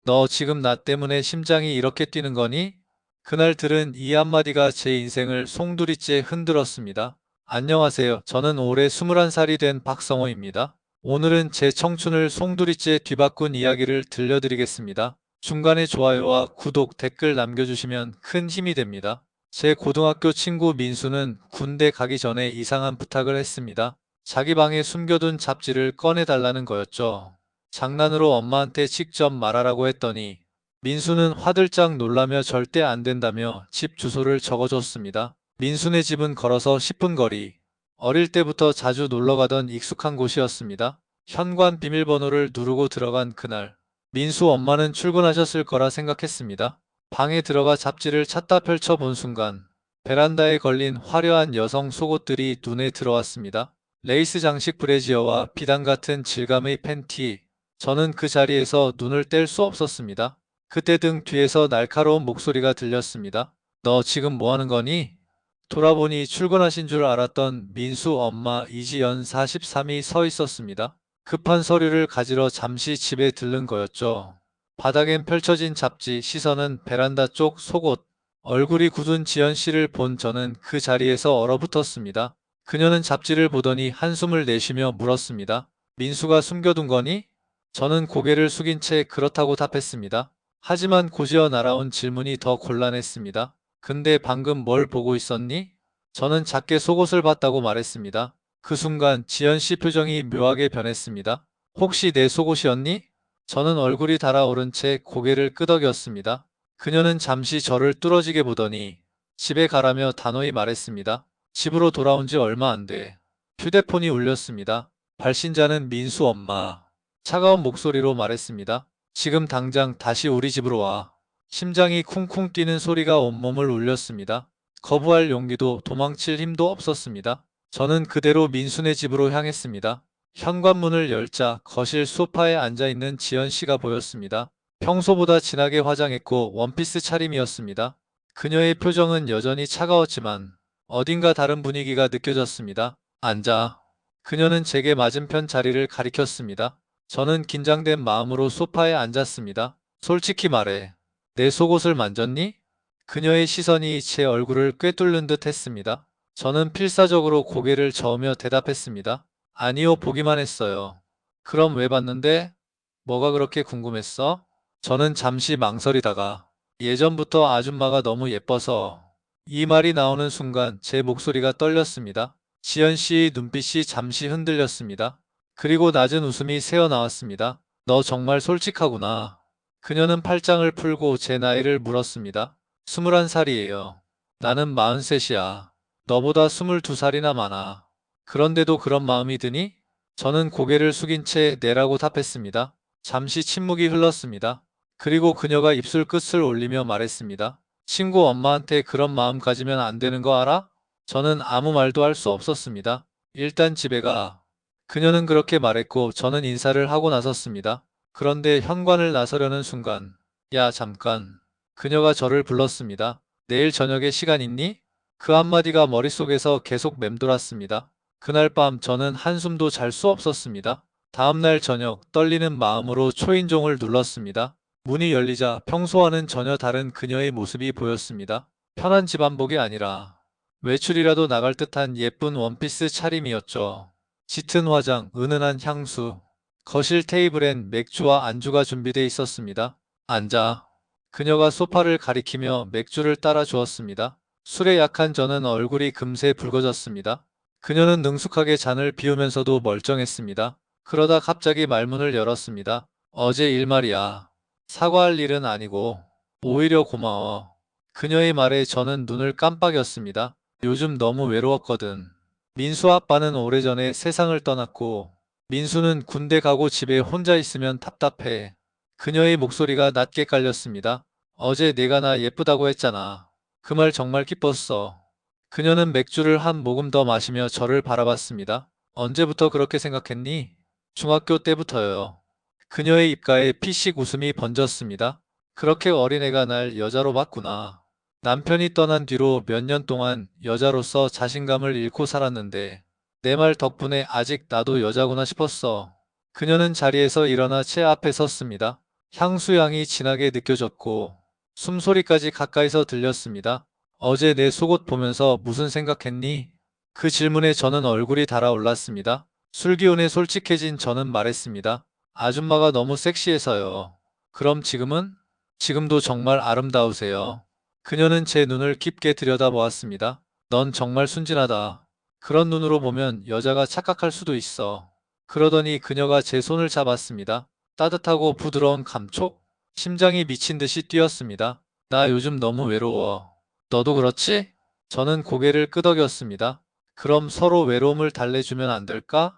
너 지금 나 때문에 심장이 이렇게 뛰는 거니? 그날 들은 이 한마디가 제 인생을 송두리째 흔들었습니다. 안녕하세요. 저는 올해 21살이 된 박성호입니다. 오늘은 제 청춘을 송두리째 뒤바꾼 이야기를 들려드리겠습니다. 중간에 좋아요와 구독, 댓글 남겨주시면 큰 힘이 됩니다. 제 고등학교 친구 민수는 군대 가기 전에 이상한 부탁을 했습니다. 자기 방에 숨겨둔 잡지를 꺼내달라는 거였죠. 장난으로 엄마한테 직접 말하라고 했더니 민수는 화들짝 놀라며 절대 안 된다며 집 주소를 적어줬습니다. 민수네 집은 걸어서 10분 거리. 어릴 때부터 자주 놀러가던 익숙한 곳이었습니다. 현관 비밀번호를 누르고 들어간 그날, 민수 엄마는 출근하셨을 거라 생각했습니다. 방에 들어가 잡지를 찾다 펼쳐본 순간 베란다에 걸린 화려한 여성 속옷들이 눈에 들어왔습니다. 레이스 장식 브래지어와 비단 같은 질감의 팬티. 저는 그 자리에서 눈을 뗄 수 없었습니다. 그때 등 뒤에서 날카로운 목소리가 들렸습니다. 너 지금 뭐 하는 거니? 돌아보니 출근하신 줄 알았던 민수 엄마 이지연 43이 서 있었습니다. 급한 서류를 가지러 잠시 집에 들른 거였죠. 바닥엔 펼쳐진 잡지, 시선은 베란다 쪽 속옷. 얼굴이 굳은 지연 씨를 본 저는 그 자리에서 얼어붙었습니다. 그녀는 잡지를 보더니 한숨을 내쉬며 물었습니다. 민수가 숨겨둔 거니? 저는 고개를 숙인 채 그렇다고 답했습니다. 하지만 고지어 날아온 질문이 더 곤란했습니다. 근데 방금 뭘 보고 있었니? 저는 작게 속옷을 봤다고 말했습니다. 그 순간 지연 씨 표정이 묘하게 변했습니다. 혹시 내 속옷이었니? 저는 얼굴이 달아오른 채 고개를 끄덕였습니다. 그녀는 잠시 저를 뚫어지게 보더니 집에 가라며 단호히 말했습니다. 집으로 돌아온 지 얼마 안 돼. 휴대폰이 울렸습니다. 발신자는 민수 엄마. 차가운 목소리로 말했습니다. 지금 당장 다시 우리 집으로 와. 심장이 쿵쿵 뛰는 소리가 온몸을 울렸습니다. 거부할 용기도 도망칠 힘도 없었습니다. 저는 그대로 민수네 집으로 향했습니다. 현관문을 열자 거실 소파에 앉아있는 지연 씨가 보였습니다. 평소보다 진하게 화장했고 원피스 차림이었습니다. 그녀의 표정은 여전히 차가웠지만 어딘가 다른 분위기가 느껴졌습니다. 앉아. 그녀는 제게 맞은편 자리를 가리켰습니다. 저는 긴장된 마음으로 소파에 앉았습니다. 솔직히 말해. 내 속옷을 만졌니? 그녀의 시선이 제 얼굴을 꿰뚫는 듯 했습니다. 저는 필사적으로 고개를 저으며 대답했습니다. 아니요, 보기만 했어요. 그럼 왜 봤는데? 뭐가 그렇게 궁금했어? 저는 잠시 망설이다가 예전부터 아줌마가 너무 예뻐서 이 말이 나오는 순간 제 목소리가 떨렸습니다. 지연 씨의 눈빛이 잠시 흔들렸습니다. 그리고 낮은 웃음이 새어나왔습니다. 너 정말 솔직하구나. 그녀는 팔짱을 풀고 제 나이를 물었습니다. 21살이에요. 나는 43이야. 너보다 22살이나 많아. 그런데도 그런 마음이 드니? 저는 고개를 숙인 채 네라고 답했습니다. 잠시 침묵이 흘렀습니다. 그리고 그녀가 입술 끝을 올리며 말했습니다. 친구 엄마한테 그런 마음 가지면 안 되는 거 알아? 저는 아무 말도 할 수 없었습니다. 일단 집에 가. 그녀는 그렇게 말했고 저는 인사를 하고 나섰습니다. 그런데 현관을 나서려는 순간, 야, 잠깐. 그녀가 저를 불렀습니다. 내일 저녁에 시간 있니? 그 한마디가 머릿속에서 계속 맴돌았습니다. 그날 밤 저는 한숨도 잘 수 없었습니다. 다음날 저녁 떨리는 마음으로 초인종을 눌렀습니다. 문이 열리자 평소와는 전혀 다른 그녀의 모습이 보였습니다. 편한 집안복이 아니라 외출이라도 나갈 듯한 예쁜 원피스 차림이었죠. 짙은 화장, 은은한 향수. 거실 테이블엔 맥주와 안주가 준비되어 있었습니다. 앉아. 그녀가 소파를 가리키며 맥주를 따라 주었습니다. 술에 약한 저는 얼굴이 금세 붉어졌습니다. 그녀는 능숙하게 잔을 비우면서도 멀쩡했습니다. 그러다 갑자기 말문을 열었습니다. 어제 일 말이야. 사과할 일은 아니고 오히려 고마워. 그녀의 말에 저는 눈을 깜빡였습니다. 요즘 너무 외로웠거든. 민수 아빠는 오래전에 세상을 떠났고 민수는 군대 가고 집에 혼자 있으면 답답해. 그녀의 목소리가 낮게 깔렸습니다. 어제 내가 나 예쁘다고 했잖아. 그 말 정말 기뻤어. 그녀는 맥주를 한 모금 더 마시며 저를 바라봤습니다. 언제부터 그렇게 생각했니? 중학교 때부터요. 그녀의 입가에 피식 웃음이 번졌습니다. 그렇게 어린애가 날 여자로 봤구나. 남편이 떠난 뒤로 몇 년 동안 여자로서 자신감을 잃고 살았는데 내 말 덕분에 아직 나도 여자구나 싶었어. 그녀는 자리에서 일어나 제 앞에 섰습니다. 향수향이 진하게 느껴졌고 숨소리까지 가까이서 들렸습니다. 어제 내 속옷 보면서 무슨 생각했니? 그 질문에 저는 얼굴이 달아올랐습니다. 술기운에 솔직해진 저는 말했습니다. 아줌마가 너무 섹시해서요. 그럼 지금은? 지금도 정말 아름다우세요. 그녀는 제 눈을 깊게 들여다보았습니다. 넌 정말 순진하다. 그런 눈으로 보면 여자가 착각할 수도 있어. 그러더니 그녀가 제 손을 잡았습니다. 따뜻하고 부드러운 감촉? 심장이 미친 듯이 뛰었습니다. 나 요즘 너무 외로워. 너도 그렇지? 저는 고개를 끄덕였습니다. 그럼 서로 외로움을 달래주면 안 될까?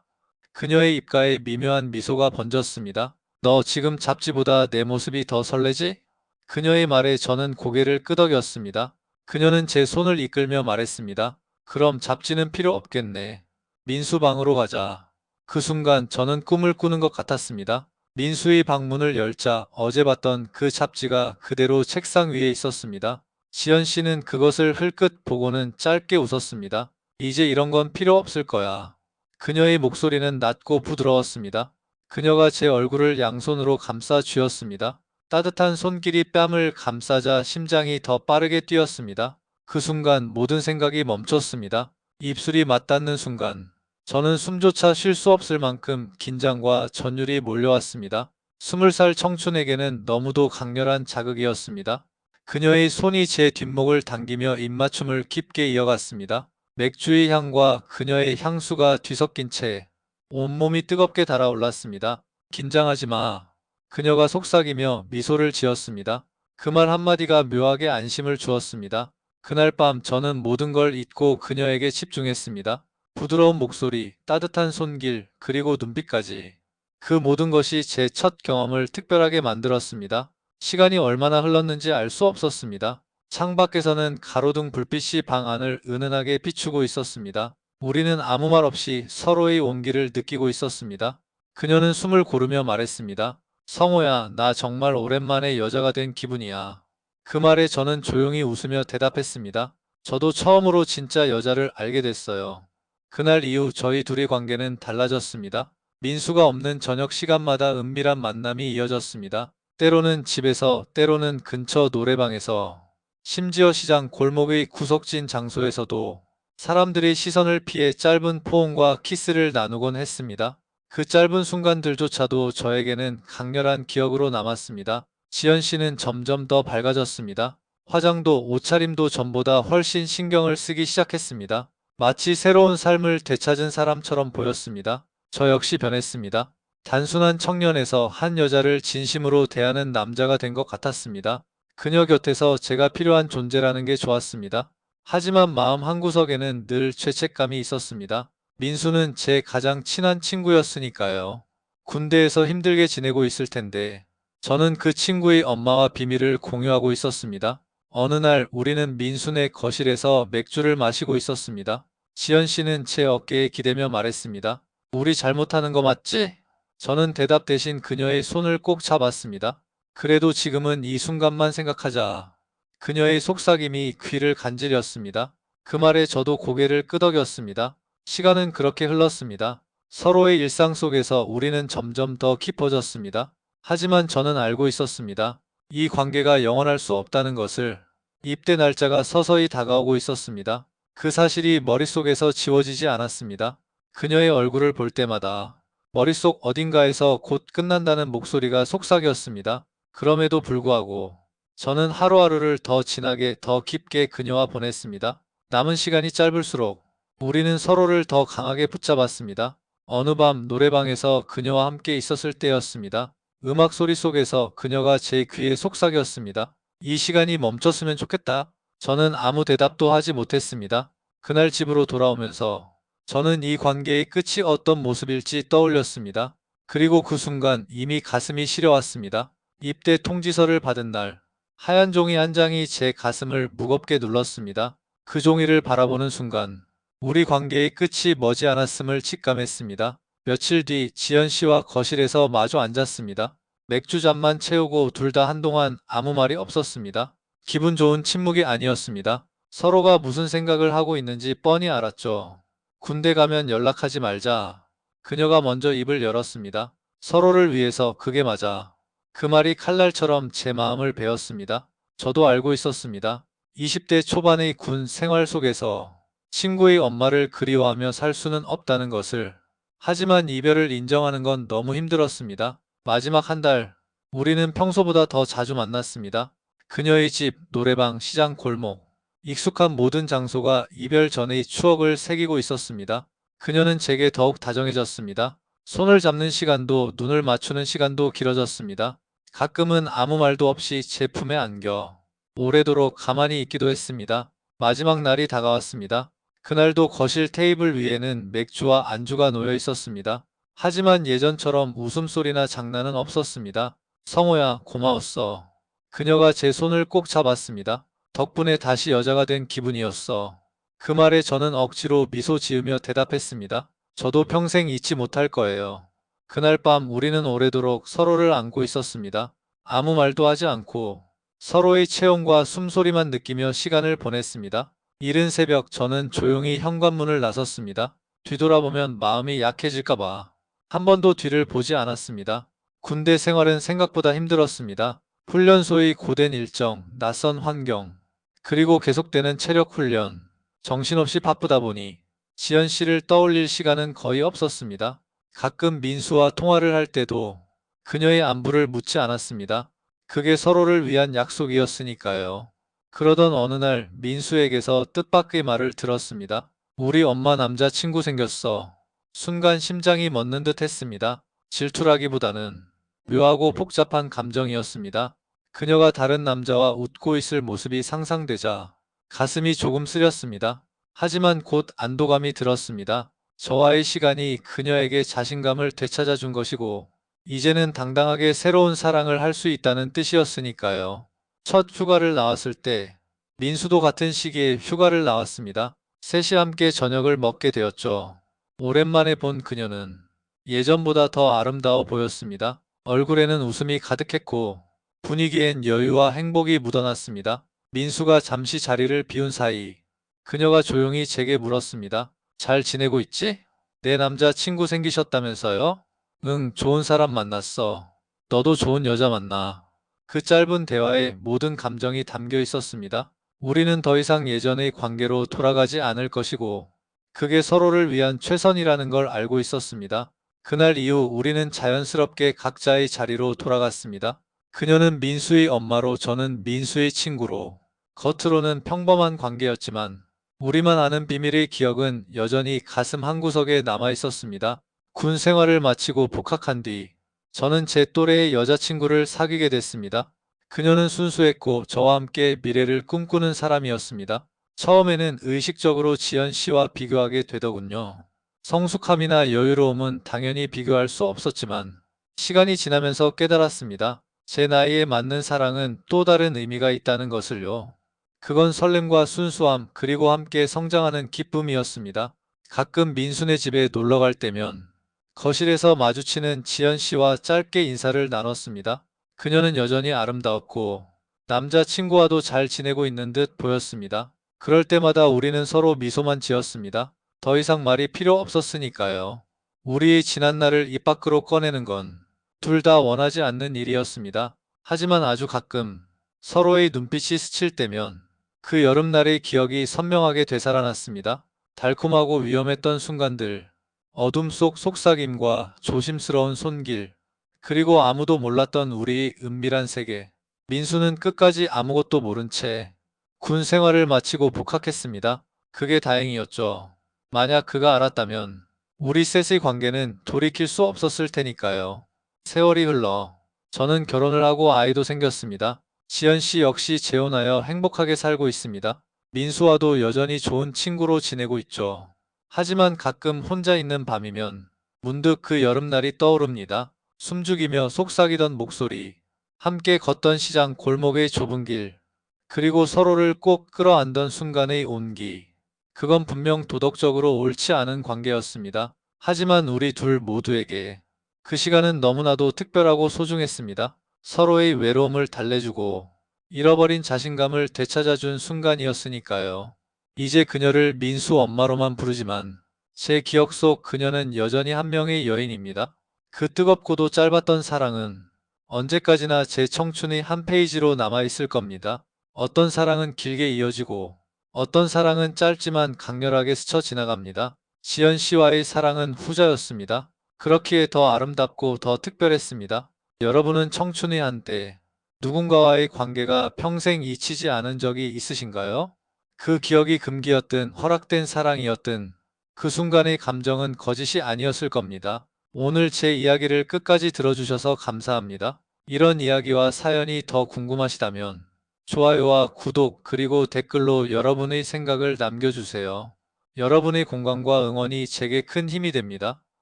그녀의 입가에 미묘한 미소가 번졌습니다. 너 지금 잡지보다 내 모습이 더 설레지? 그녀의 말에 저는 고개를 끄덕였습니다. 그녀는 제 손을 이끌며 말했습니다. 그럼 잡지는 필요 없겠네. 민수 방으로 가자. 그 순간 저는 꿈을 꾸는 것 같았습니다. 민수의 방문을 열자 어제 봤던 그 잡지가 그대로 책상 위에 있었습니다. 지연 씨는 그것을 흘끗 보고는 짧게 웃었습니다. 이제 이런 건 필요 없을 거야. 그녀의 목소리는 낮고 부드러웠습니다. 그녀가 제 얼굴을 양손으로 감싸 쥐었습니다. 따뜻한 손길이 뺨을 감싸자 심장이 더 빠르게 뛰었습니다. 그 순간 모든 생각이 멈췄습니다. 입술이 맞닿는 순간 저는 숨조차 쉴 수 없을 만큼 긴장과 전율이 몰려왔습니다. 20살 청춘에게는 너무도 강렬한 자극이었습니다. 그녀의 손이 제 뒷목을 당기며 입맞춤을 깊게 이어갔습니다. 맥주의 향과 그녀의 향수가 뒤섞인 채 온몸이 뜨겁게 달아올랐습니다. 긴장하지 마. 그녀가 속삭이며 미소를 지었습니다. 그 말 한마디가 묘하게 안심을 주었습니다. 그날 밤 저는 모든 걸 잊고 그녀에게 집중했습니다. 부드러운 목소리, 따뜻한 손길, 그리고 눈빛까지. 그 모든 것이 제 첫 경험을 특별하게 만들었습니다. 시간이 얼마나 흘렀는지 알 수 없었습니다. 창밖에서는 가로등 불빛이 방 안을 은은하게 비추고 있었습니다. 우리는 아무 말 없이 서로의 온기를 느끼고 있었습니다. 그녀는 숨을 고르며 말했습니다. 성호야, 나 정말 오랜만에 여자가 된 기분이야. 그 말에 저는 조용히 웃으며 대답했습니다. 저도 처음으로 진짜 여자를 알게 됐어요. 그날 이후 저희 둘의 관계는 달라졌습니다. 민수가 없는 저녁 시간마다 은밀한 만남이 이어졌습니다. 때로는 집에서, 때로는 근처 노래방에서, 심지어 시장 골목의 구석진 장소에서도 사람들의 시선을 피해 짧은 포옹과 키스를 나누곤 했습니다. 그 짧은 순간들조차도 저에게는 강렬한 기억으로 남았습니다. 지연 씨는 점점 더 밝아졌습니다. 화장도 옷차림도 전보다 훨씬 신경을 쓰기 시작했습니다. 마치 새로운 삶을 되찾은 사람처럼 보였습니다. 저 역시 변했습니다. 단순한 청년에서 한 여자를 진심으로 대하는 남자가 된 것 같았습니다. 그녀 곁에서 제가 필요한 존재라는 게 좋았습니다. 하지만 마음 한구석에는 늘 죄책감이 있었습니다. 민수는 제 가장 친한 친구였으니까요. 군대에서 힘들게 지내고 있을 텐데 저는 그 친구의 엄마와 비밀을 공유하고 있었습니다. 어느 날 우리는 민수네 거실에서 맥주를 마시고 있었습니다. 지연 씨는 제 어깨에 기대며 말했습니다. 우리 잘못하는 거 맞지? 저는 대답 대신 그녀의 손을 꼭 잡았습니다. 그래도 지금은 이 순간만 생각하자. 그녀의 속삭임이 귀를 간지렸습니다. 그 말에 저도 고개를 끄덕였습니다. 시간은 그렇게 흘렀습니다. 서로의 일상 속에서 우리는 점점 더 깊어졌습니다. 하지만 저는 알고 있었습니다. 이 관계가 영원할 수 없다는 것을. 입대 날짜가 서서히 다가오고 있었습니다. 그 사실이 머릿속에서 지워지지 않았습니다. 그녀의 얼굴을 볼 때마다 머릿속 어딘가에서 곧 끝난다는 목소리가 속삭였습니다. 그럼에도 불구하고 저는 하루하루를 더 진하게 더 깊게 그녀와 보냈습니다. 남은 시간이 짧을수록 우리는 서로를 더 강하게 붙잡았습니다. 어느 밤 노래방에서 그녀와 함께 있었을 때였습니다. 음악 소리 속에서 그녀가 제 귀에 속삭였습니다. 이 시간이 멈췄으면 좋겠다. 저는 아무 대답도 하지 못했습니다. 그날 집으로 돌아오면서 저는 이 관계의 끝이 어떤 모습일지 떠올렸습니다. 그리고 그 순간 이미 가슴이 시려왔습니다. 입대 통지서를 받은 날, 하얀 종이 한 장이 제 가슴을 무겁게 눌렀습니다. 그 종이를 바라보는 순간 우리 관계의 끝이 머지않았음을 직감했습니다. 며칠 뒤 지연 씨와 거실에서 마주 앉았습니다. 맥주 잔만 채우고 둘 다 한동안 아무 말이 없었습니다. 기분 좋은 침묵이 아니었습니다. 서로가 무슨 생각을 하고 있는지 뻔히 알았죠. 군대 가면 연락하지 말자. 그녀가 먼저 입을 열었습니다. 서로를 위해서 그게 맞아. 그 말이 칼날처럼 제 마음을 베었습니다. 저도 알고 있었습니다. 20대 초반의 군 생활 속에서 친구의 엄마를 그리워하며 살 수는 없다는 것을. 하지만 이별을 인정하는 건 너무 힘들었습니다. 마지막 한 달, 우리는 평소보다 더 자주 만났습니다. 그녀의 집, 노래방, 시장, 골목. 익숙한 모든 장소가 이별 전의 추억을 새기고 있었습니다. 그녀는 제게 더욱 다정해졌습니다. 손을 잡는 시간도 눈을 맞추는 시간도 길어졌습니다. 가끔은 아무 말도 없이 제 품에 안겨 오래도록 가만히 있기도 했습니다. 마지막 날이 다가왔습니다. 그날도 거실 테이블 위에는 맥주와 안주가 놓여 있었습니다. 하지만 예전처럼 웃음소리나 장난은 없었습니다. 성호야, 고마웠어. 그녀가 제 손을 꼭 잡았습니다. 덕분에 다시 여자가 된 기분이었어. 그 말에 저는 억지로 미소 지으며 대답했습니다. 저도 평생 잊지 못할 거예요. 그날 밤 우리는 오래도록 서로를 안고 있었습니다. 아무 말도 하지 않고 서로의 체온과 숨소리만 느끼며 시간을 보냈습니다. 이른 새벽 저는 조용히 현관문을 나섰습니다. 뒤돌아보면 마음이 약해질까봐 한 번도 뒤를 보지 않았습니다. 군대 생활은 생각보다 힘들었습니다. 훈련소의 고된 일정, 낯선 환경, 그리고 계속되는 체력 훈련, 정신없이 바쁘다 보니 지연 씨를 떠올릴 시간은 거의 없었습니다. 가끔 민수와 통화를 할 때도 그녀의 안부를 묻지 않았습니다. 그게 서로를 위한 약속이었으니까요. 그러던 어느 날 민수에게서 뜻밖의 말을 들었습니다. 우리 엄마 남자친구 생겼어. 순간 심장이 멎는 듯 했습니다. 질투라기보다는 묘하고 복잡한 감정이었습니다. 그녀가 다른 남자와 웃고 있을 모습이 상상되자 가슴이 조금 쓰렸습니다. 하지만 곧 안도감이 들었습니다. 저와의 시간이 그녀에게 자신감을 되찾아 준 것이고 이제는 당당하게 새로운 사랑을 할 수 있다는 뜻이었으니까요. 첫 휴가를 나왔을 때 민수도 같은 시기에 휴가를 나왔습니다. 셋이 함께 저녁을 먹게 되었죠. 오랜만에 본 그녀는 예전보다 더 아름다워 보였습니다. 얼굴에는 웃음이 가득했고 분위기엔 여유와 행복이 묻어났습니다. 민수가 잠시 자리를 비운 사이 그녀가 조용히 제게 물었습니다. 잘 지내고 있지? 내 남자친구 생기셨다면서요? 응, 좋은 사람 만났어. 너도 좋은 여자 만나. 그 짧은 대화에 모든 감정이 담겨 있었습니다. 우리는 더 이상 예전의 관계로 돌아가지 않을 것이고 그게 서로를 위한 최선이라는 걸 알고 있었습니다. 그날 이후 우리는 자연스럽게 각자의 자리로 돌아갔습니다. 그녀는 민수의 엄마로 저는 민수의 친구로 겉으로는 평범한 관계였지만 우리만 아는 비밀의 기억은 여전히 가슴 한구석에 남아 있었습니다. 군 생활을 마치고 복학한 뒤 저는 제 또래의 여자친구를 사귀게 됐습니다. 그녀는 순수했고 저와 함께 미래를 꿈꾸는 사람이었습니다. 처음에는 의식적으로 지연 씨와 비교하게 되더군요. 성숙함이나 여유로움은 당연히 비교할 수 없었지만 시간이 지나면서 깨달았습니다. 제 나이에 맞는 사랑은 또 다른 의미가 있다는 것을요. 그건 설렘과 순수함 그리고 함께 성장하는 기쁨이었습니다. 가끔 민수네 집에 놀러 갈 때면 거실에서 마주치는 지연 씨와 짧게 인사를 나눴습니다. 그녀는 여전히 아름다웠고 남자친구와도 잘 지내고 있는 듯 보였습니다. 그럴 때마다 우리는 서로 미소만 지었습니다. 더 이상 말이 필요 없었으니까요. 우리의 지난 날을 입 밖으로 꺼내는 건 둘 다 원하지 않는 일이었습니다. 하지만 아주 가끔 서로의 눈빛이 스칠 때면 그 여름날의 기억이 선명하게 되살아났습니다. 달콤하고 위험했던 순간들, 어둠 속 속삭임과 조심스러운 손길, 그리고 아무도 몰랐던 우리의 은밀한 세계. 민수는 끝까지 아무것도 모른 채 군 생활을 마치고 복학했습니다. 그게 다행이었죠. 만약 그가 알았다면 우리 셋의 관계는 돌이킬 수 없었을 테니까요. 세월이 흘러 저는 결혼을 하고 아이도 생겼습니다. 지연 씨 역시 재혼하여 행복하게 살고 있습니다. 민수와도 여전히 좋은 친구로 지내고 있죠. 하지만 가끔 혼자 있는 밤이면 문득 그 여름날이 떠오릅니다. 숨죽이며 속삭이던 목소리, 함께 걷던 시장 골목의 좁은 길, 그리고 서로를 꼭 끌어안던 순간의 온기. 그건 분명 도덕적으로 옳지 않은 관계였습니다. 하지만 우리 둘 모두에게 그 시간은 너무나도 특별하고 소중했습니다. 서로의 외로움을 달래주고 잃어버린 자신감을 되찾아준 순간이었으니까요. 이제 그녀를 민수 엄마로만 부르지만 제 기억 속 그녀는 여전히 한 명의 여인입니다. 그 뜨겁고도 짧았던 사랑은 언제까지나 제 청춘이 한 페이지로 남아있을 겁니다. 어떤 사랑은 길게 이어지고 어떤 사랑은 짧지만 강렬하게 스쳐 지나갑니다. 지연 씨와의 사랑은 후자였습니다. 그렇기에 더 아름답고 더 특별했습니다. 여러분은 청춘의 한때 누군가와의 관계가 평생 잊히지 않은 적이 있으신가요? 그 기억이 금기였든 허락된 사랑이었든 그 순간의 감정은 거짓이 아니었을 겁니다. 오늘 제 이야기를 끝까지 들어주셔서 감사합니다. 이런 이야기와 사연이 더 궁금하시다면 좋아요와 구독 그리고 댓글로 여러분의 생각을 남겨주세요. 여러분의 공감과 응원이 제게 큰 힘이 됩니다.